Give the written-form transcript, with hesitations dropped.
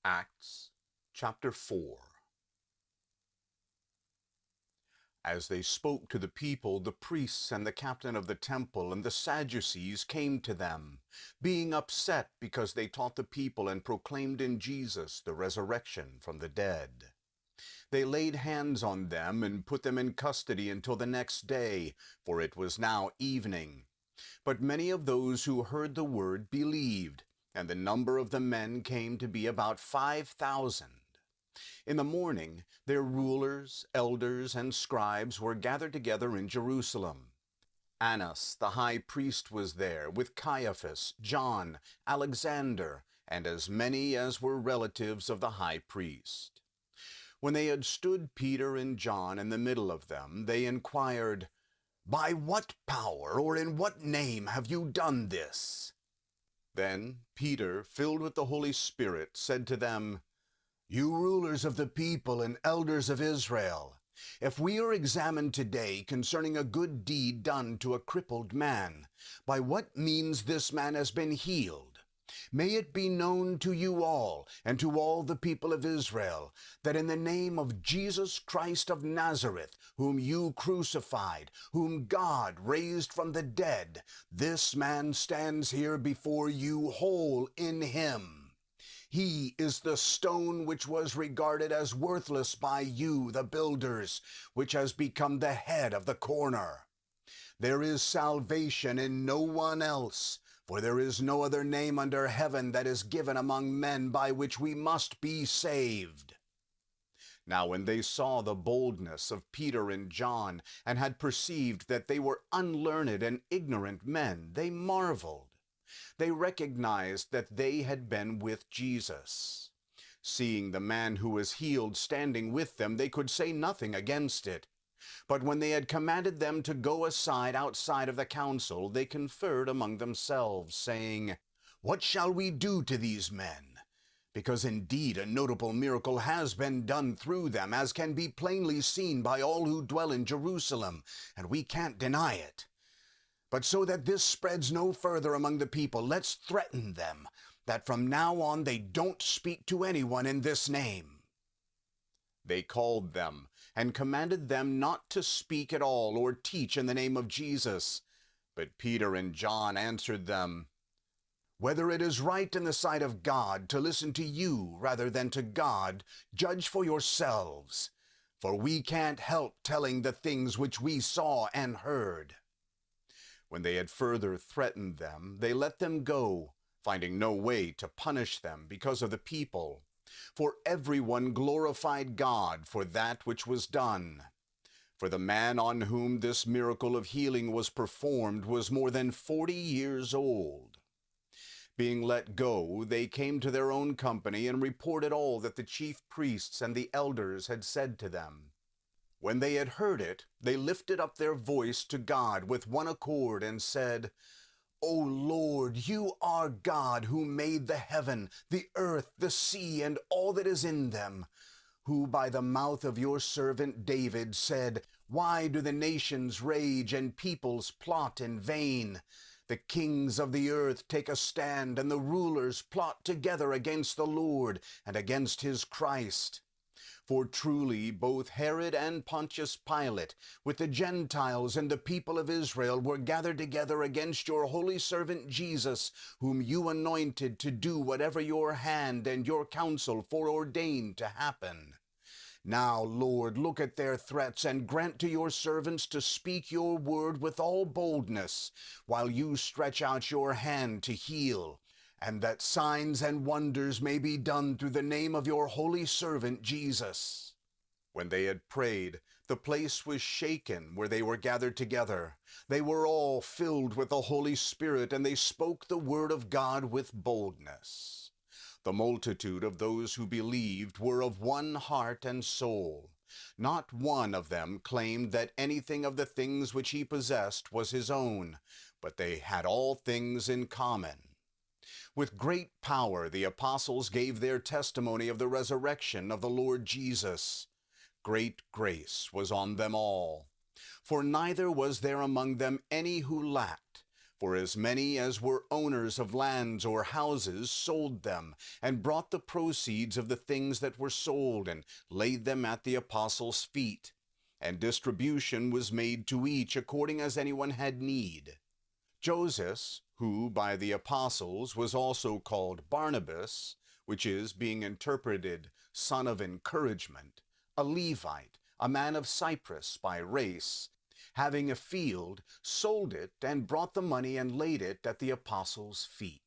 Acts chapter 4. As they spoke to the people, the priests and the captain of the temple and the Sadducees came to them, being upset because they taught the people and proclaimed in Jesus the resurrection from the dead. They laid hands on them and put them in custody until the next day, for it was now evening. But many of those who heard the word believed, and the number of the men came to be about 5,000. In the morning, their rulers, elders, and scribes were gathered together in Jerusalem. Annas the high priest was there, with Caiaphas, John, Alexander, and as many as were relatives of the high priest. When they had stood Peter and John in the middle of them, they inquired, "By what power or in what name have you done this?" Then Peter, filled with the Holy Spirit, said to them, "You rulers of the people and elders of Israel, if we are examined today concerning a good deed done to a crippled man, by what means this man has been healed, may it be known to you all and to all the people of Israel that in the name of Jesus Christ of Nazareth, whom you crucified, whom God raised from the dead, this man stands here before you whole in him. He is the stone which was regarded as worthless by you, the builders, which has become the head of the corner. There is salvation in no one else, for there is no other name under heaven that is given among men by which we must be saved." Now when they saw the boldness of Peter and John, and had perceived that they were unlearned and ignorant men, they marveled. They recognized that they had been with Jesus. Seeing the man who was healed standing with them, they could say nothing against it. But when they had commanded them to go aside outside of the council, they conferred among themselves, saying, "What shall we do to these men? Because indeed a notable miracle has been done through them, as can be plainly seen by all who dwell in Jerusalem, and we can't deny it. But so that this spreads no further among the people, let's threaten them, that from now on they don't speak to anyone in this name." They called them and commanded them not to speak at all or teach in the name of Jesus. But Peter and John answered them, "Whether it is right in the sight of God to listen to you rather than to God, judge for yourselves. For we can't help telling the things which we saw and heard." When they had further threatened them, they let them go, finding no way to punish them because of the people. For everyone glorified God for that which was done. For the man on whom this miracle of healing was performed was more than 40 years old. Being let go, they came to their own company and reported all that the chief priests and the elders had said to them. When they had heard it, they lifted up their voice to God with one accord and said, "O Lord, you are God who made the heaven, the earth, the sea, and all that is in them, who by the mouth of your servant David said, 'Why do the nations rage and peoples plot in vain? The kings of the earth take a stand, and the rulers plot together against the Lord and against his Christ.' For truly both Herod and Pontius Pilate, with the Gentiles and the people of Israel, were gathered together against your holy servant Jesus, whom you anointed to do whatever your hand and your counsel foreordained to happen. Now, Lord, look at their threats and grant to your servants to speak your word with all boldness, while you stretch out your hand to heal, and that signs and wonders may be done through the name of your holy servant Jesus." When they had prayed, the place was shaken where they were gathered together. They were all filled with the Holy Spirit, and they spoke the word of God with boldness. The multitude of those who believed were of one heart and soul. Not one of them claimed that anything of the things which he possessed was his own, but they had all things in common. With great power the apostles gave their testimony of the resurrection of the Lord Jesus. Great grace was on them all. For neither was there among them any who lacked, For as many as were owners of lands or houses sold them, and brought the proceeds of the things that were sold, and laid them at the apostles' feet. And distribution was made to each according as anyone had need. Joseph, who by the apostles was also called Barnabas, which is, being interpreted, son of encouragement, a Levite, a man of Cyprus by race, having a field, sold it, and brought the money and laid it at the apostles' feet.